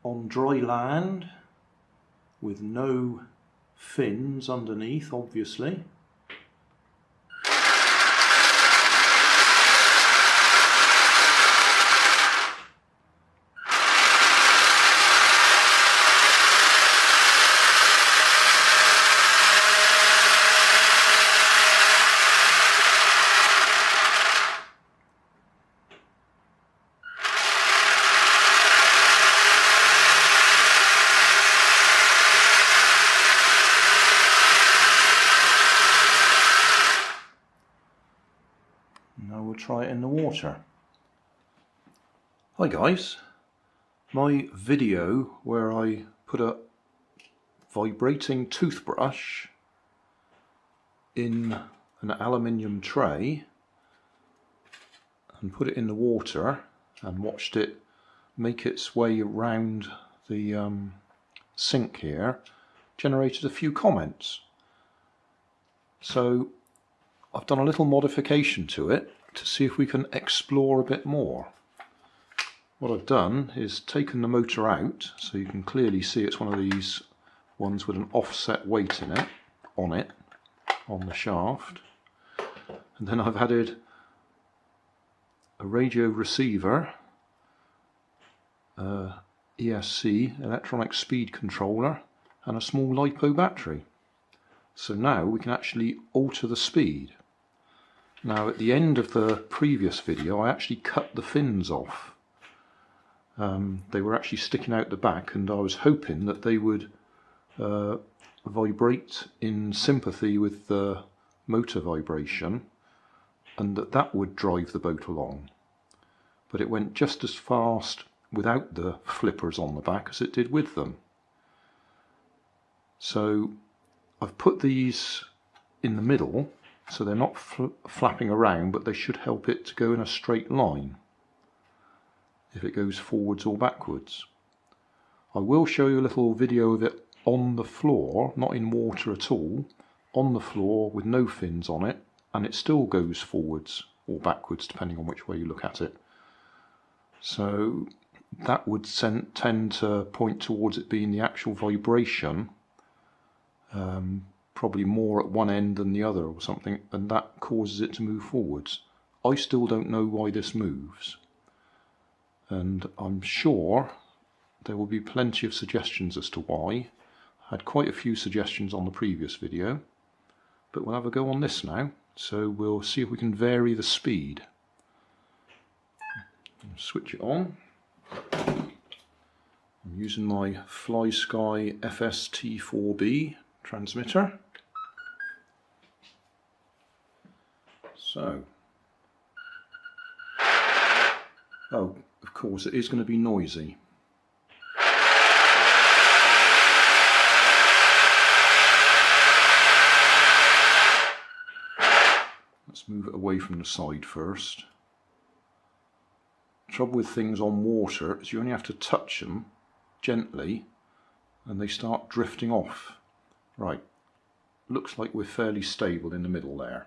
on dry land with no fins underneath, obviously. Now we'll try it in the water. Hi guys, my video where I put a vibrating toothbrush in an aluminium tray and put it in the water and watched it make its way around the sink here generated a few comments. So I've done a little modification to it to see if we can explore a bit more. What I've done is taken the motor out, so you can clearly see it's one of these ones with an offset weight in it, on the shaft. And then I've added a radio receiver, ESC, electronic speed controller, and a small LiPo battery. So now we can actually alter the speed. Now at the end of the previous video I actually cut the fins off. They were actually sticking out the back, and I was hoping that they would vibrate in sympathy with the motor vibration and that would drive the boat along. But it went just as fast without the flippers on the back as it did with them. So I've put these in the middle so they're not flapping around, but they should help it to go in a straight line if it goes forwards or backwards. I will show you a little video of it on the floor, not in water at all, on the floor with no fins on it, and it still goes forwards or backwards depending on which way you look at it. So that would tend to point towards it being the actual vibration, probably more at one end than the other or something, and that causes it to move forwards. I still don't know why this moves, and I'm sure there will be plenty of suggestions as to why. I had quite a few suggestions on the previous video, but we'll have a go on this now. So we'll see if we can vary the speed. Switch it on. I'm using my FlySky FS-T4B transmitter. So, oh, of course it is going to be noisy. Let's move it away from the side first. The trouble with things on water is you only have to touch them gently and they start drifting off. Right, looks like we're fairly stable in the middle there.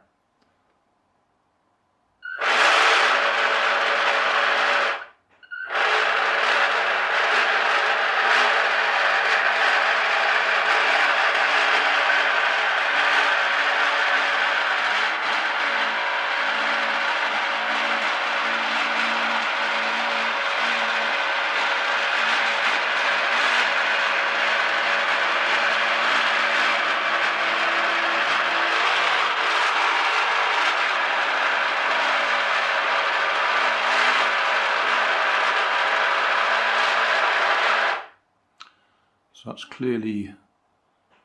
So that's clearly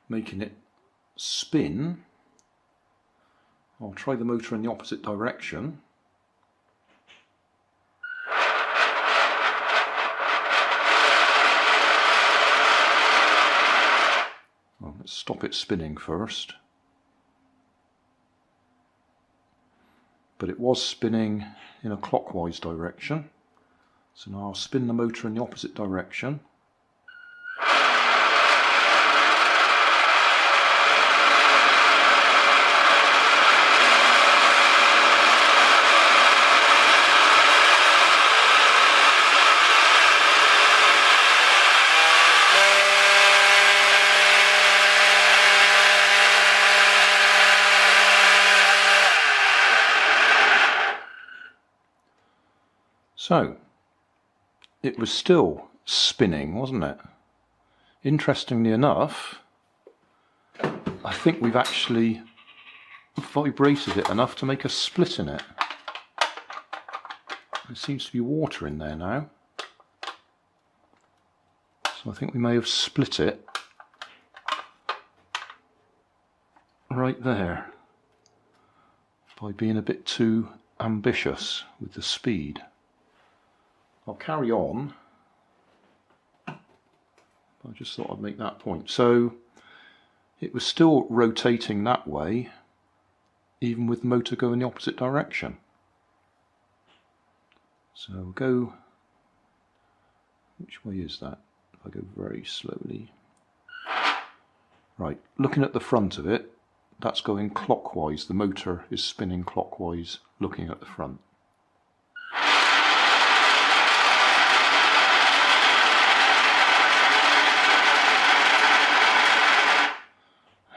making it spin. I'll try the motor in the opposite direction. Well, let's stop it spinning first. But it was spinning in a clockwise direction. So now I'll spin the motor in the opposite direction. So it was still spinning, wasn't it? Interestingly enough, I think we've actually vibrated it enough to make a split in it. There seems to be water in there now, so I think we may have split it right there by being a bit too ambitious with the speed. I'll carry on, but I just thought I'd make that point. So it was still rotating that way even with the motor going the opposite direction. So we'll go, which way is that? If I go very slowly. Right, looking at the front of it, that's going clockwise. The motor is spinning clockwise looking at the front.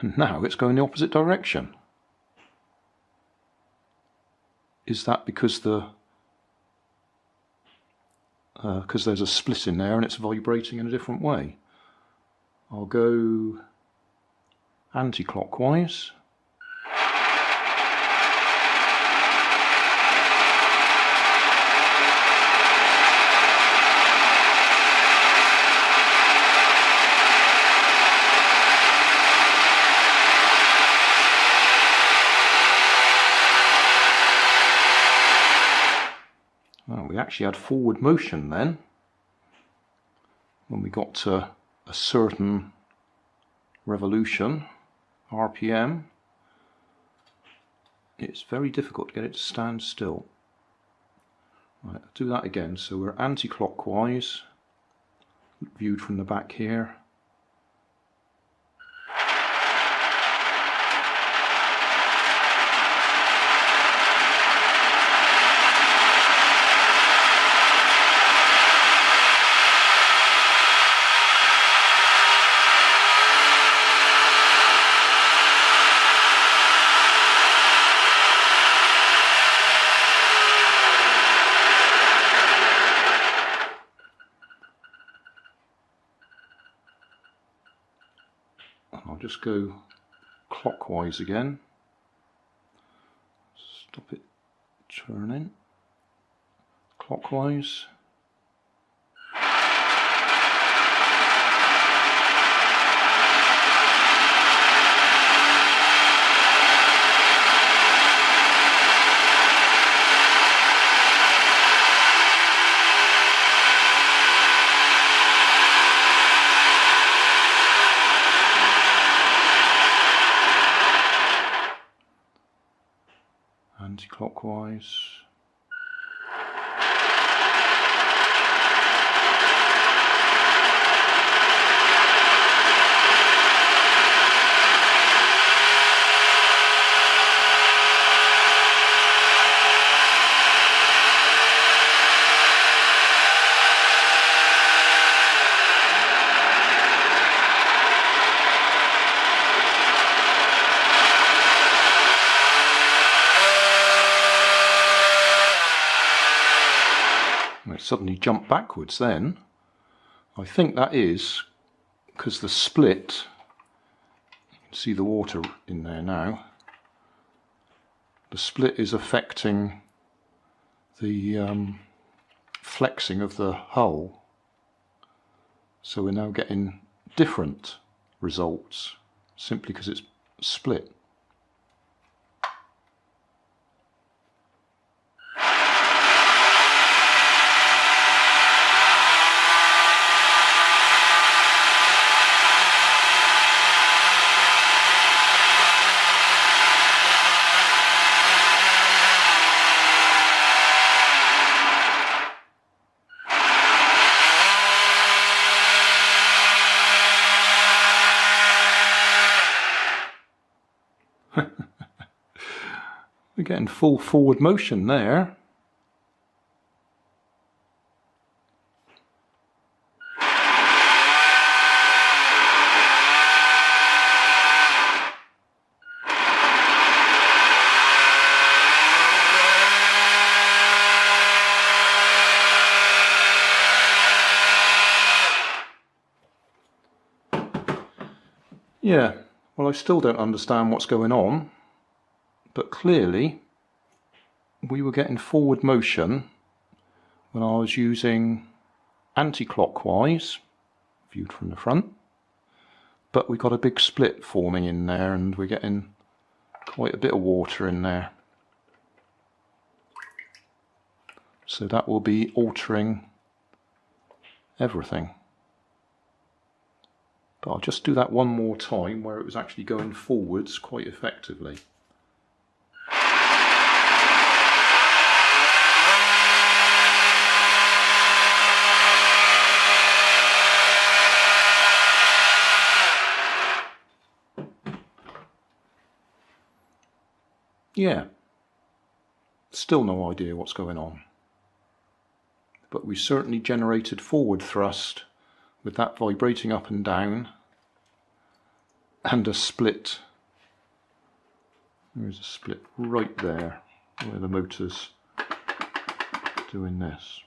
And now it's going the opposite direction. Is that because there's a split in there and it's vibrating in a different way? I'll go anti-clockwise. Well, we actually had forward motion then when we got to a certain revolution, RPM. It's very difficult to get it to stand still. Right, I'll do that again. So we're anti-clockwise, viewed from the back here. I'll just go clockwise again, stop it turning, clockwise. Anti-clockwise. It suddenly jumped backwards then. I think that is because the split, you can see the water in there now, the split is affecting the flexing of the hull, so we're now getting different results simply because it's split. We're getting full forward motion there. Yeah, well, I still don't understand what's going on, but clearly we were getting forward motion when I was using anti-clockwise, viewed from the front, but we got a big split forming in there and we're getting quite a bit of water in there. So that will be altering everything. But I'll just do that one more time where it was actually going forwards quite effectively. Yeah, still no idea what's going on. But we certainly generated forward thrust with that vibrating up and down, and a split. There is a split right there where the motor's doing this.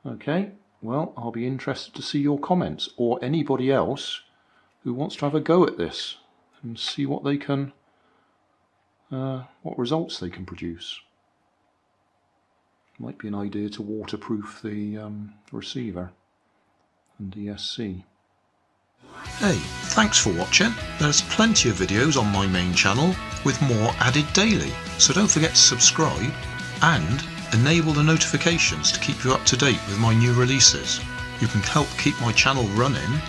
Okay, well, I'll be interested to see your comments, or anybody else who wants to have a go at this and see what they can, what results they can produce. Might be an idea to waterproof the receiver and ESC. Hey, thanks for watching. There's plenty of videos on my main channel with more added daily, so don't forget to subscribe and enable the notifications to keep you up to date with my new releases. You can help keep my channel running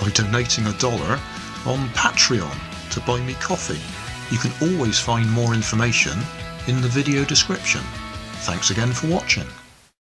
by donating $1 on Patreon to buy me coffee. You can always find more information in the video description. Thanks again for watching.